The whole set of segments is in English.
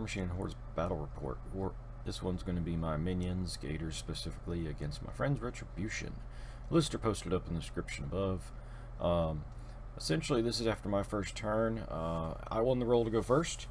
Machine Hordes Battle Report. This one's going to be my minions, Gators specifically, against my friend's Retribution. Lists are posted up in the description above. Essentially, this is after my first turn. I won the roll to go first.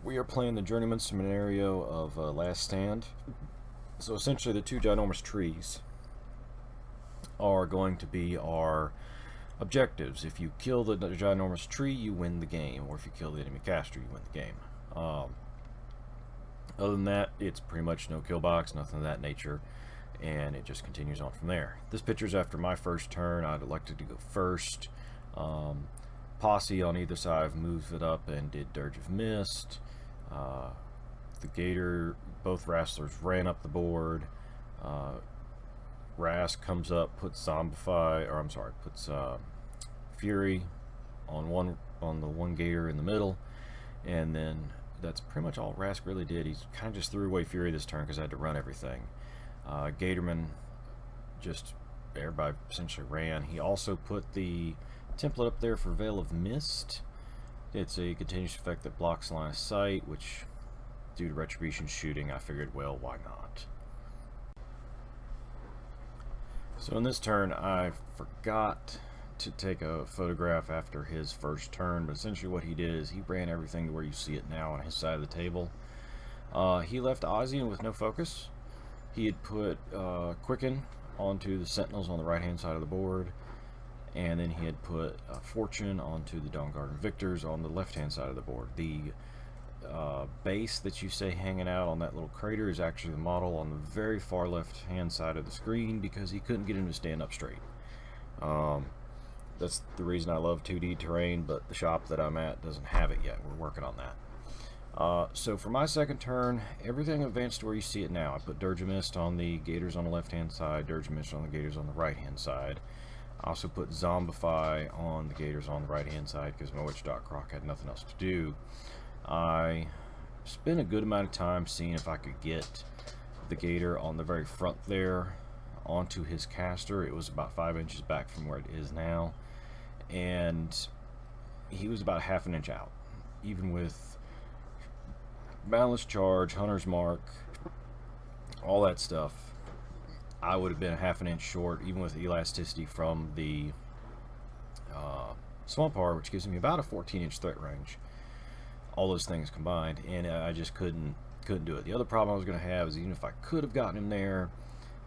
We are playing the Journeyman scenario of Last Stand. So essentially, the two ginormous trees are going to be our objectives. If you kill the ginormous tree, you win the game, or if you kill the enemy caster, you win the game. Other than that, it's pretty much no kill box, nothing of that nature, and it just continues on from there. This picture's after my first turn. I'd elected to go first. Posse on either side moved it up and did Dirge of Mist. The Gator, both wrestlers ran up the board. Rask comes up, puts puts Fury on the one Gator in the middle, and then that's pretty much all Rask really did. He kind of just threw away Fury this turn because I had to run everything. Gatorman, just everybody essentially ran. He also put the template up there for Veil of Mist. It's a continuous effect that blocks line of sight, which due to Retribution shooting, I figured, well, why not? So in this turn, I forgot to take a photograph after his first turn, but essentially what he did is he ran everything to where you see it now on his side of the table. He left Ossyan with no focus. He had put Quicken onto the Sentinels on the right hand side of the board, and then he had put Fortune onto the Dawnguard Victors on the left hand side of the board. The base that you say hanging out on that little crater is actually the model on the very far left hand side of the screen because he couldn't get him to stand up straight. That's the reason I love 2D terrain, but the shop that I'm at doesn't have it yet. We're working on that. So for my second turn, everything advanced to where you see it now. I put Dirge of Mist on the Gators on the left hand side, Dirge of Mist on the Gators on the right hand side. I also put Zombify on the Gators on the right hand side because my Witch.Croc had nothing else to do. I spent a good amount of time seeing if I could get the Gator on the very front there onto his caster. It was about 5 inches back from where it is now, and he was about half an inch out. Even with Balanced Charge, Hunter's Mark, all that stuff, I would have been a half an inch short, even with elasticity from the Swamp Horror, which gives me about a 14-inch threat range. All those things combined, and I just couldn't do it. The other problem I was going to have is even if I could have gotten him there,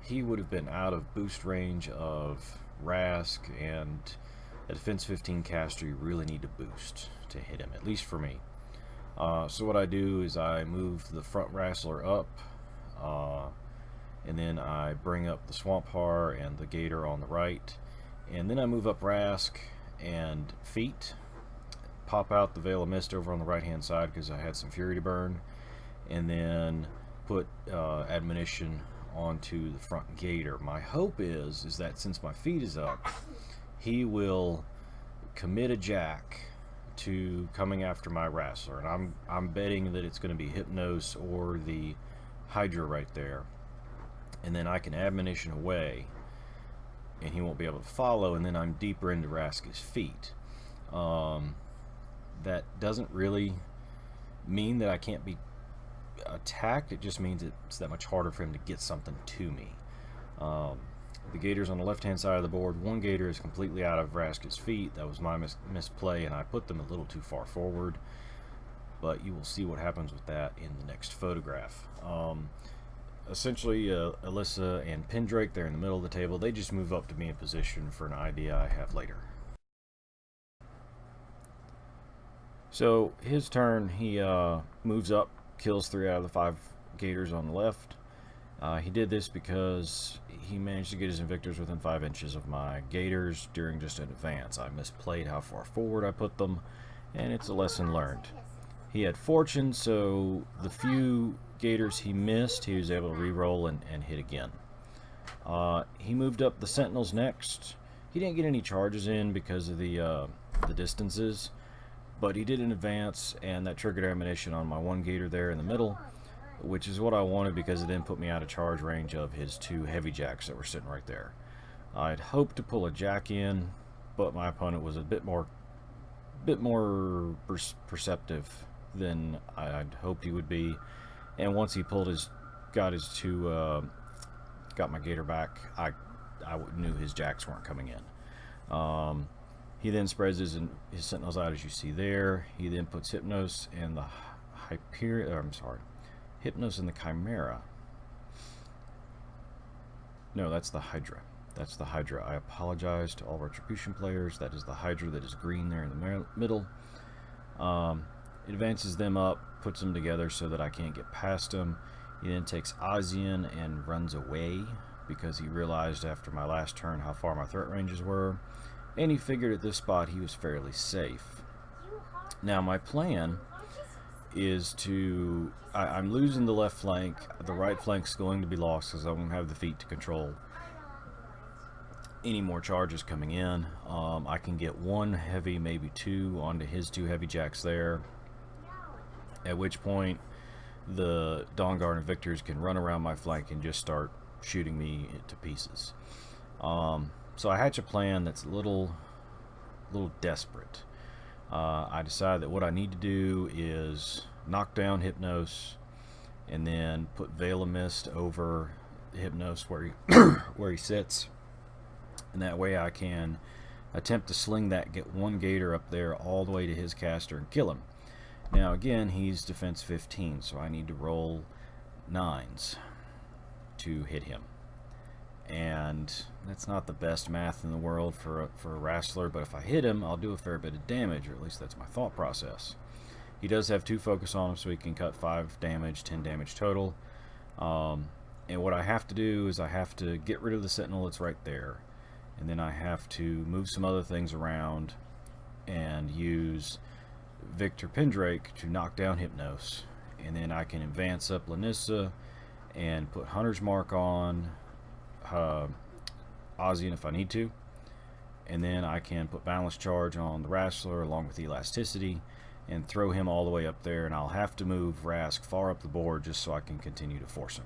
he would have been out of boost range of Rask, and a defense 15 caster you really need to boost to hit him, at least for me. So what I do is I move the front wrestler up, and then I bring up the Swamp Horror and the Gator on the right, and then I move up Rask and Feet, pop out the Veil of Mist over on the right hand side because I had some Fury to burn, and then put Admonition onto the front Gator. My hope is that since my feet is up, he will commit a jack to coming after my wrestler, and I'm betting that it's going to be Hypnos or the Hydra right there, and then I can Admonition away and he won't be able to follow, and then I'm deeper into Rask's feet. That doesn't really mean that I can't be attacked. It just means it's that much harder for him to get something to me. The Gator's on the left hand side of the board. One Gator is completely out of Rask's feet. That was my misplay, and I put them a little too far forward, but you will see what happens with that in the next photograph. Essentially, Alyssa and Pendrake, they're in the middle of the table. They just move up to be in position for an idea I have later. So his turn, he moves up, kills 3 out of the 5 Gators on the left. He did this because he managed to get his Invictors within 5 inches of my Gators during just an advance. I misplayed how far forward I put them, and it's a lesson learned. He had Fortune, so the few Gators he missed, he was able to re-roll and hit again. He moved up the Sentinels next. He didn't get any charges in because of the distances, but he did an advance, and that triggered Admonition on my one Gator there in the middle, which is what I wanted because it then put me out of charge range of his 2 heavy jacks that were sitting right there. I'd hoped to pull a jack in, but my opponent was a bit more perceptive than I'd hoped he would be. And once he got my gator back, I knew his jacks weren't coming in. He then spreads his sentinels out, as you see there. He then puts Hypnos and the Hypnos and the Chimera. No, that's the Hydra. That's the Hydra. I apologize to all Retribution players. That is the Hydra that is green there in the middle. It advances them up, puts them together so that I can't get past them. He then takes Ossyan and runs away because he realized after my last turn how far my threat ranges were, and he figured at this spot he was fairly safe. Now my plan is to... I'm losing the left flank. The right flank's going to be lost because I won't have the feet to control any more charges coming in. I can get one heavy, maybe two, onto his two heavy jacks there, at which point the Dawnguard and Victors can run around my flank and just start shooting me to pieces. So I hatch a plan that's a little desperate. I decide that what I need to do is knock down Hypnos and then put Veil of Mist over Hypnos where he sits, and that way I can attempt to sling that, get one gator up there all the way to his caster and kill him. Now again, he's defense 15, so I need to roll 9s to hit him, and that's not the best math in the world for a wrestler, but if I hit him, I'll do a fair bit of damage, or at least that's my thought process. He does have 2 focus on him, so he can cut 5 damage, 10 damage total. And what I have to do is I have to get rid of the Sentinel that's right there, and then I have to move some other things around and use Victor Pendrake to knock down Hypnos, and then I can advance up Lanissa and put Hunter's Mark on Ossyan if I need to, and then I can put Balance Charge on the Wrestler along with Elasticity and throw him all the way up there, and I'll have to move Rask far up the board just so I can continue to force him.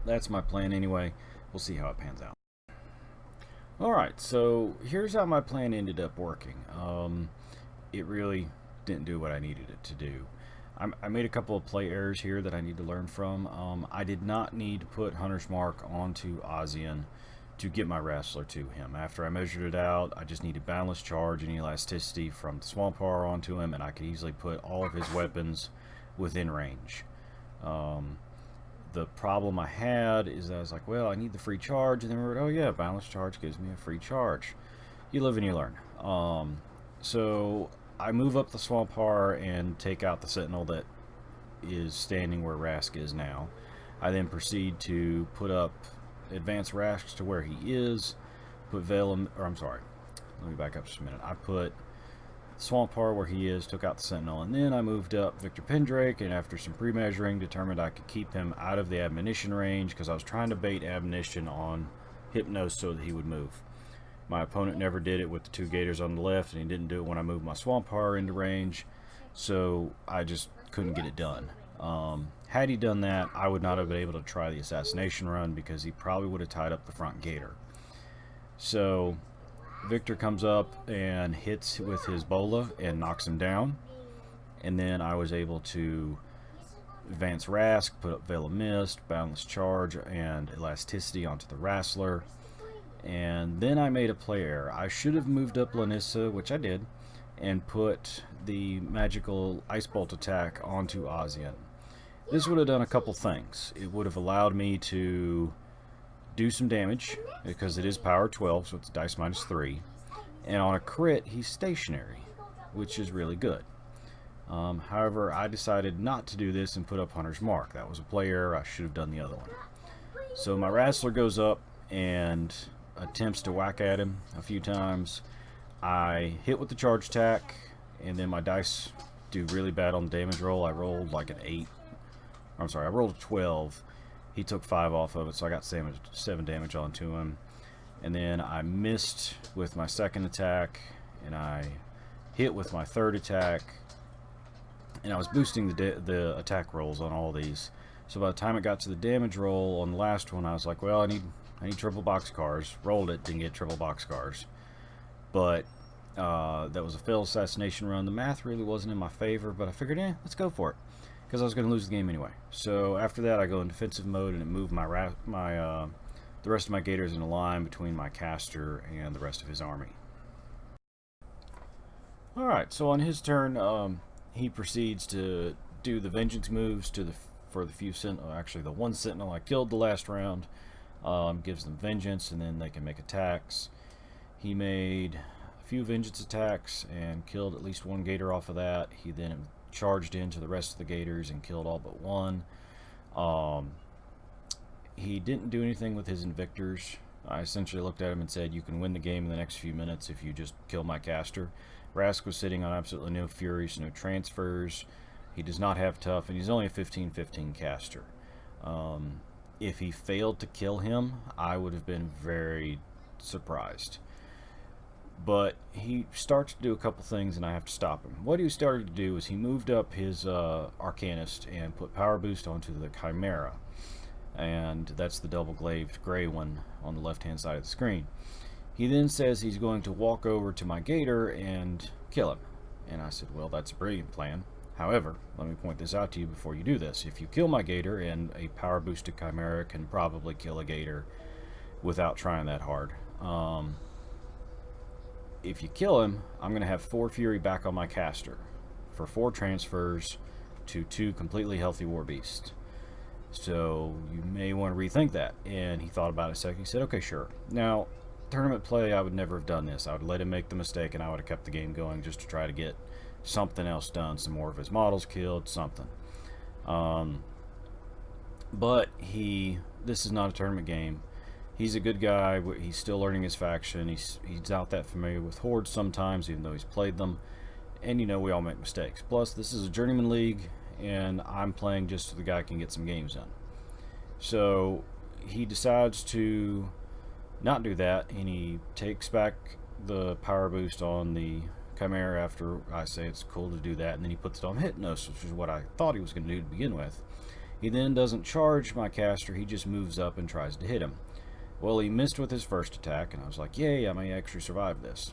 That's my plan anyway. We'll see how it pans out. Alright, so here's how my plan ended up working. It really didn't do what I needed it to do. I made a couple of play errors here that I need to learn from. I did not need to put Hunter's Mark onto Ossyan to get my Wrestler to him. After I measured it out, I just needed Balance Charge and Elasticity from the Swamp Power onto him, and I could easily put all of his weapons within range. The problem I had is I was like, well, I need the free charge, and then we were, oh yeah, Balance Charge gives me a free charge. You live and you learn. So I move up the Swamp Power and take out the Sentinel that is standing where Rask is now. I then proceed to put up advance Rask to where he is, put let me back up just a minute. I put Swamp Power where he is, took out the Sentinel, and then I moved up Victor Pendrake, and after some pre-measuring determined I could keep him out of the Admonition range because I was trying to bait Admonition on Hypnos so that he would move. My opponent never did it with the 2 gators on the left, and he didn't do it when I moved my Swamp Power into range, so I just couldn't get it done. Had he done that, I would not have been able to try the assassination run because he probably would have tied up the front gator. So Victor comes up and hits with his bola and knocks him down, and then I was able to advance Rask, put up Veil of Mist, Balance Charge, and Elasticity onto the Wrestler, and then I made a play error. I should have moved up Lanissa, which I did, and put the magical Ice Bolt attack onto Ossyan. This would have done a couple things. It would have allowed me to do some damage because it is power 12, so it's dice minus 3, and on a crit he's stationary, which is really good. However, I decided not to do this and put up Hunter's Mark. That was a play error. I should have done the other one. So my Wrestler goes up and attempts to whack at him a few times. I hit with the charge attack, and then my dice do really bad on the damage roll. I rolled like an 8. I rolled a 12. He took 5 off of it, so I got 7 damage onto him. And then I missed with my second attack, and I hit with my third attack, and I was boosting the attack rolls on all these. So by the time it got to the damage roll on the last one, I was like, well, I need triple boxcars. Rolled it, didn't get triple boxcars. But That was a failed assassination run. The math really wasn't in my favor, but I figured, let's go for it, because I was going to lose the game anyway. So after that, I go in defensive mode, and it moved the rest of my gators in a line between my caster and the rest of his army. Alright, so on his turn, he proceeds to do the vengeance moves for the few sentinel, actually the one sentinel I killed the last round. Gives them vengeance, and then they can make attacks. He made a few vengeance attacks and killed at least one gator off of that. He then charged into the rest of the gators and killed all but one. He didn't do anything with his invictors. I essentially looked at him and said, you can win the game in the next few minutes if you just kill my caster. Rask was sitting on absolutely no furies, no transfers. He does not have tough, and he's only a 15-15 caster. If he failed to kill him, I would have been very surprised. But he starts to do a couple things, and I have to stop him. What he started to do is he moved up his Arcanist and put power boost onto the Chimera. And that's the double glazed gray one on the left hand side of the screen. He then says he's going to walk over to my gator and kill him. And I said, well, that's a brilliant plan. However, let me point this out to you before you do this. If you kill my gator, and a power boosted Chimera can probably kill a gator without trying that hard. If you kill him, I'm going to have 4 fury back on my caster for 4 transfers to 2 completely healthy war beasts. So you may want to rethink that. And he thought about it a second. He said, okay, sure. Now, tournament play, I would never have done this. I would let him make the mistake, and I would have kept the game going just to try to get something else done, some more of his models killed, something. But this is not a tournament game. He's a good guy. He's still learning his faction. He's not that familiar with hordes sometimes, even though he's played them. And we all make mistakes. Plus, this is a journeyman league, and I'm playing just so the guy can get some games in. So he decides to not do that, and he takes back the power boost on the Chimera after I say it's cool to do that, and then he puts it on Hypnos, which is what I thought he was going to do to begin with. He then doesn't charge my caster, he just moves up and tries to hit him. Well, he missed with his first attack, and I was like, yay, I may actually survive this.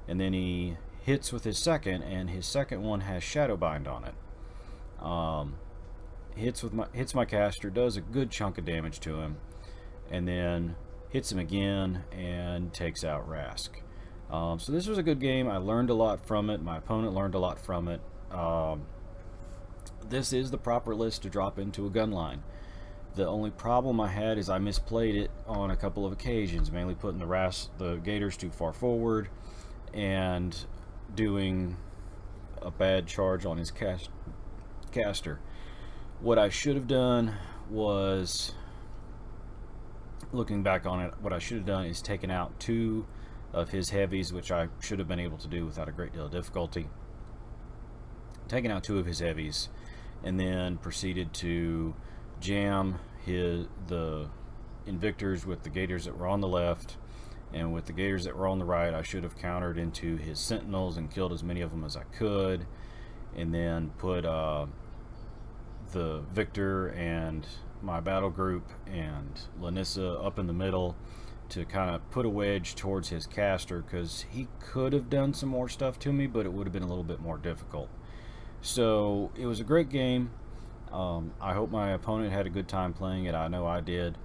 And then he hits with his second, and his second one has Shadowbind on it. Hits my caster, does a good chunk of damage to him, and then hits him again and takes out Rask. So this was a good game. I learned a lot from it. My opponent learned a lot from it. This is the proper list to drop into a gun line. The only problem I had is I misplayed it on a couple of occasions, mainly putting the gators too far forward and doing a bad charge on his caster. What I should have done was, looking back on it, what I should have done is taken out 2 of his heavies, which I should have been able to do without a great deal of difficulty. Taken out 2 of his heavies, and then proceeded to jam the invictors with the gators that were on the left, and with the gators that were on the right, I should have countered into his sentinels and killed as many of them as I could, and then put the Victor and my battle group and Lanissa up in the middle to kind of put a wedge towards his caster, because he could have done some more stuff to me, but it would have been a little bit more difficult. So it was a great game. I hope my opponent had a good time playing it. I know I did.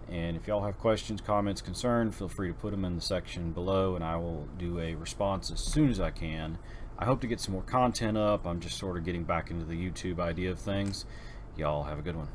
And if y'all have questions, comments, concerns, feel free to put them in the section below, and I will do a response as soon as I can. I hope to get some more content up. I'm just sort of getting back into the YouTube idea of things. Y'all have a good one.